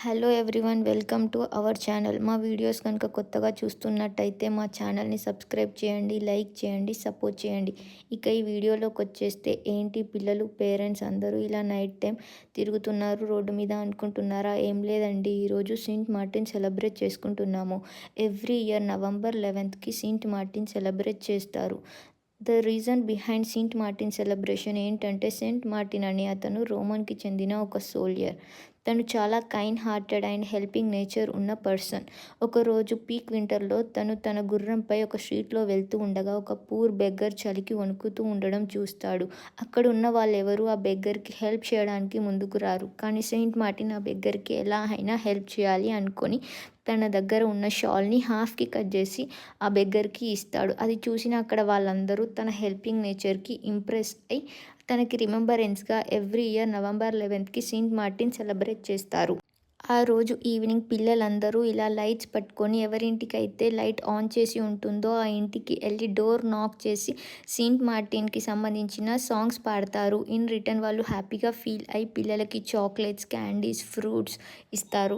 Hello everyone, welcome to our channel. మా videos కనుక కొత్తగా చూస్తున్నట్టయితే మా ఛానల్ని సబ్స్క్రైబ్ చేయండి, లైక్ చేయండి, సపోర్ట్ చేయండి. ఇక ఈ వీడియోలోకి వచ్చేస్తే ఏంటి పిల్లలు పేరెంట్స్ అందరూ ఇలా నైట్ టైం తిరుగుతున్నారు రోడ్డు మీద అనుకుంటున్నారా? ఏం లేదండి, ఈరోజు సెయింట్ మార్టిన్ సెలబ్రేట్ చేసుకుంటున్నాము. ఎవ్రీ ఇయర్ నవంబర్ 11కి సెయింట్ మార్టిన్ సెలబ్రేట్ చేస్తారు. The reason behind Saint Martin celebration ఏంటంటే, సెయింట్ మార్టిన్ అనే అతను రోమన్కి చెందిన ఒక సోల్జర్. తను చాలా kind hearted and helping nature ఉన్న పర్సన్. ఒకరోజు పీక్ వింటర్లో తను తన గుర్రంపై ఒక స్ట్రీట్లో వెళ్తూ ఉండగా ఒక పూర్ బెగ్గర్ చలికి వణుకుతూ ఉండడం చూస్తాడు. అక్కడ ఉన్న వాళ్ళెవరూ ఆ బెగ్గర్కి హెల్ప్ చేయడానికి ముందుకు రారు. కానీ సెయింట్ మార్టిన్ ఆ బెగ్గర్కి ఎలా అయినా హెల్ప్ చేయాలి అనుకొని తన దగ్గర ఉన్న షాల్ని హాఫ్కి కట్ చేసి ఆ బెగ్గర్కి ఇస్తాడు. అది చూసిన అక్కడ వాళ్ళందరూ తన హెల్పింగ్ నేచర్కి ఇంప్రెస్ అయి తనకి రిమెంబరెన్స్గా ఎవ్రీ ఇయర్ నవంబర్ 11కి సెయింట్ మార్టిన్ సెలబ్రేట్ చేస్తారు. ఆ రోజు ఈవినింగ్ పిల్లలందరూ ఇలా లైట్స్ పట్టుకొని ఎవరింటికైతే లైట్ ఆన్ చేసి ఉంటుందో ఆ ఇంటికి వెళ్ళి డోర్ నాక్ చేసి సెయింట్ మార్టిన్కి సంబంధించిన సాంగ్స్ పాడతారు. ఇన్ రిటర్న్ వాళ్ళు హ్యాపీగా ఫీల్ అయి పిల్లలకి చాక్లెట్స్, క్యాండీస్, ఫ్రూట్స్ ఇస్తారు.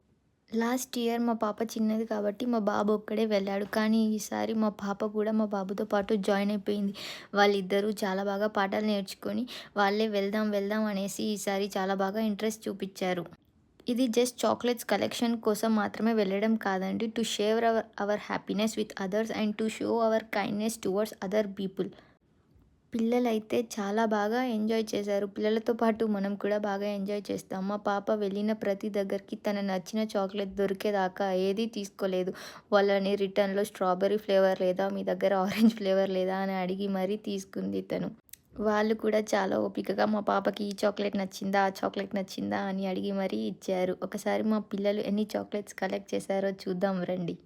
లాస్ట్ ఇయర్ మా పాప చిన్నది కాబట్టి మా బాబు ఒక్కడే వెళ్ళాడు. కానీ ఈసారి మా పాప కూడా మా బాబుతో పాటు జాయిన్ అయిపోయింది. వాళ్ళిద్దరూ చాలా బాగా పాటలు నేర్చుకొని వాళ్ళే వెళ్దాం వెళ్దాం అనేసి ఈసారి చాలా బాగా ఇంట్రెస్ట్ చూపించారు. ఇది జస్ట్ చాక్లెట్స్ కలెక్షన్ కోసం మాత్రమే వెళ్ళడం కాదండి. To share our happiness with others and to show hour kindness towards other people. పిల్లలైతే చాలా బాగా ఎంజాయ్ చేశారు. పిల్లలతో పాటు మనం కూడా బాగా ఎంజాయ్ చేస్తాం. మా పాప వెళ్ళిన ప్రతి దగ్గరికి తన నచ్చిన చాక్లెట్ దొరికేదాకా ఏదీ తీసుకోలేదు. వాళ్ళని రిటర్న్లో స్ట్రాబెర్రీ ఫ్లేవర్ లేదా, మీ దగ్గర ఆరెంజ్ ఫ్లేవర్ లేదా అని అడిగి మరీ తీసుకుంది తను. వాళ్ళు కూడా చాలా ఓపికగా మా పాపకి ఈ చాక్లెట్ నచ్చిందా, ఆ చాక్లెట్ నచ్చిందా అని అడిగి మరీ ఇచ్చారు. ఒకసారి మా పిల్లలు ఎన్ని చాక్లెట్స్ కలెక్ట్ చేశారో చూద్దాం రండి.